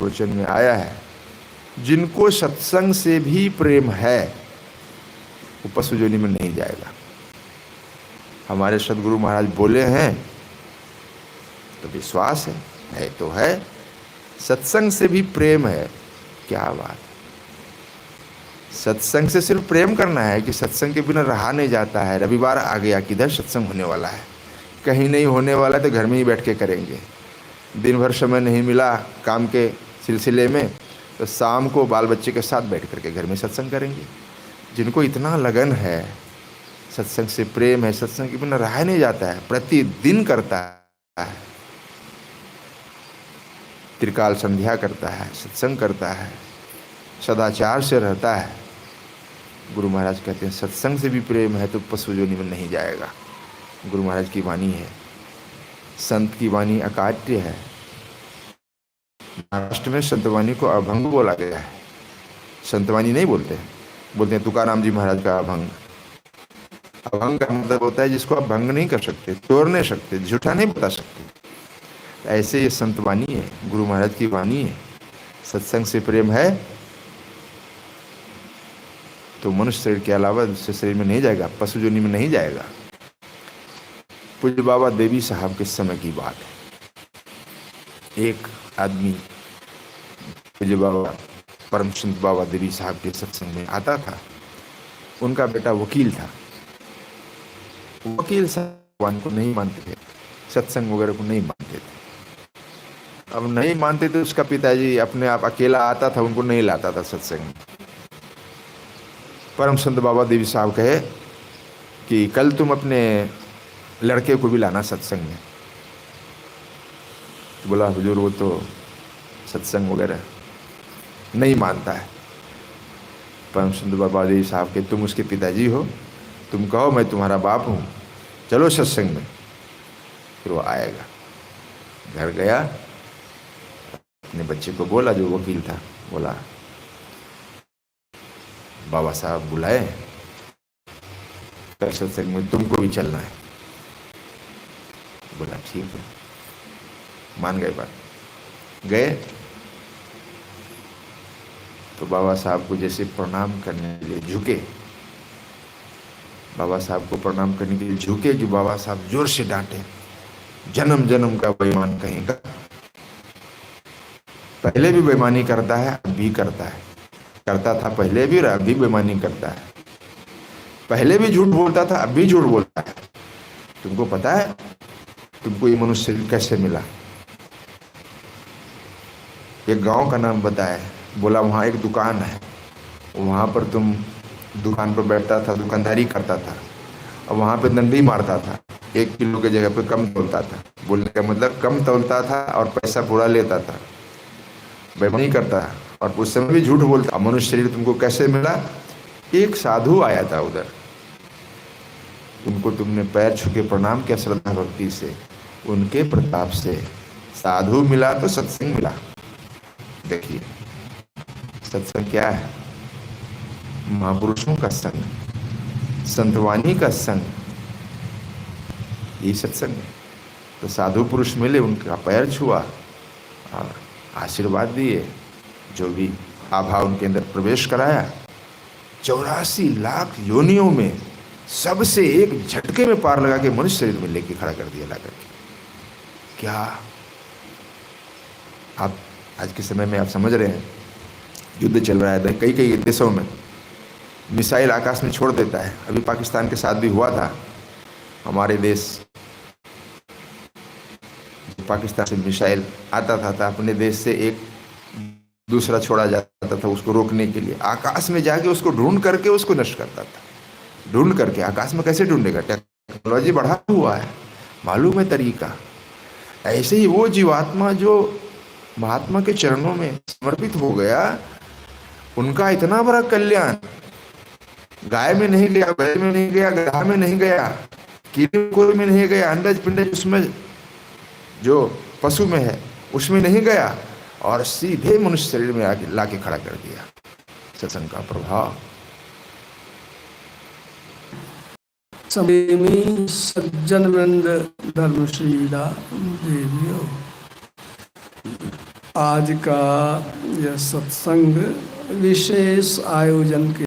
वचन में आया है, जिनको सत्संग से भी प्रेम है वो पशु योनि में नहीं जाएगा। हमारे सदगुरु महाराज बोले हैं तो विश्वास है तो है। सत्संग से भी प्रेम है, क्या बात। सत्संग से सिर्फ प्रेम करना है कि सत्संग के बिना रहा नहीं जाता है। रविवार आ गया, किधर सत्संग होने वाला है, कहीं नहीं होने वाला, तो घर में ही बैठ के करेंगे। दिन भर समय नहीं मिला काम के सिलसिले में, तो शाम को बाल बच्चे के साथ बैठ करके घर में सत्संग करेंगे। जिनको इतना लगन है, सत्संग से प्रेम है, सत्संग के बिना रहा नहीं जाता है, प्रतिदिन करता है, त्रिकाल संध्या करता है, सत्संग करता है, सदाचार से रहता है। गुरु महाराज कहते हैं सत्संग से भी प्रेम है तो पशु योनि में नहीं जाएगा। गुरु महाराज की वाणी है, संत की वाणी अकाट्य है। महाराष्ट्र में संतवाणी को अभंग बोला गया है। संतवाणी नहीं बोलते, बोलते हैं तुकाराम जी महाराज का अभंग। अभंग का मतलब होता है जिसको आप भंग नहीं कर सकते, तोड़ नहीं सकते, झूठा नहीं बता सकते। ऐसे ये संतवाणी है, गुरु महाराज की वाणी है। सत्संग से प्रेम है तो मनुष्य शरीर के अलावा दूसरे शरीर में नहीं जाएगा, पशु योनि में नहीं जाएगा। पूज्य बाबा देवी साहब के समय की बात है। एक आदमी पूज्य बाबा परम संत बाबा देवी साहब के सत्संग में आता था। उनका बेटा वकील था। वकील साहब को नहीं मानते थे, सत्संग वगैरह को नहीं मानते थे। अब नहीं मानते थे, उसका पिताजी अपने आप अकेला आता था, उनको नहीं लाता था सत्संग में। परम संत बाबा देवी साहब कहे कि कल तुम अपने लड़के को भी लाना सत्संग में। तो बोला हुजूर वो तो सत्संग वगैरह नहीं मानता है। परम संत बाबा देवी साहब के तुम उसके पिताजी हो, तुम कहो मैं तुम्हारा बाप हूँ, चलो सत्संग में। फिर वो आएगा। घर गया, अपने बच्चे को बोला, जो वकील था, बोला बाबा साहब बुलाए कल सत्संग में, तुमको भी चलना है। बोला ठीक है, मान गए बात। गए तो बाबा साहब को जैसे प्रणाम करने के लिए झुके, बाबा साहब को प्रणाम करने के लिए झुके कि बाबा साहब जोर से डांटे, जन्म जन्म का बेईमान कहेगा। पहले भी बेईमानी करता है, अब भी करता है, करता था पहले भी, अब भी बेईमानी करता है। पहले भी झूठ बोलता था, अब भी झूठ बोलता है। तुमको पता है तुमको ये मनुष्य शरीर कैसे मिला? एक गांव का नाम बताया। बोला वहाँ एक दुकान है, वहाँ पर तुम दुकान पर बैठता था, दुकानदारी करता था, और वहाँ पे डंडी मारता था, 1 किलो के जगह पे कम तोलता था। बोलने का मतलब कम तोलता था और पैसा पूरा लेता था, बेईमानी करता है, और उस समय भी झूठ बोलता। मनुष्य शरीर तुमको कैसे मिला? एक साधु आया था उधर, उनको तुमने पैर छू के प्रणाम किया श्रद्धा भक्ति से, उनके प्रताप से साधु मिला तो सत्संग मिला। देखिए सत्संग क्या है? महापुरुषों का संग, संतवाणी का संग, ये सत्संग है। तो साधु पुरुष मिले, उनका पैर छुआ और आशीर्वाद दिए, जो भी आभा उनके अंदर प्रवेश कराया। 84 लाख योनियों में सबसे एक झटके में पार लगा के मनुष्य शरीर में लेके खड़ा कर दिया ला करके। क्या आप आज के समय में आप समझ रहे हैं, युद्ध चल रहा है कई कई देशों में, मिसाइल आकाश में छोड़ देता है। अभी पाकिस्तान के साथ भी हुआ था। हमारे देश पाकिस्तान से मिसाइल आता था, अपने देश से एक दूसरा छोड़ा जाता था उसको रोकने के लिए। आकाश में जाके उसको ढूंढ करके उसको नष्ट करता था। ढूंढ करके आकाश में कैसे ढूंढेगा? टेक्नोलॉजी बढ़ा हुआ है, मालूम है तरीका। ऐसे ही वो जीवात्मा जो महात्मा के चरणों में समर्पित हो गया, उनका इतना बड़ा कल्याण। गाय में नहीं गया, बैल में नहीं गया, गधा में नहीं गया, कीड़े में नहीं गया, अंडज पिंडज उसमें जो पशु में है उसमें नहीं गया, और सीधे मनुष्य शरीर में आके लाके खड़ा कर दिया। सत्संग का प्रभाव। समेमी सज्जन वृंद धर्मशीला देवियों, आज का यह सत्संग विशेष आयोजन के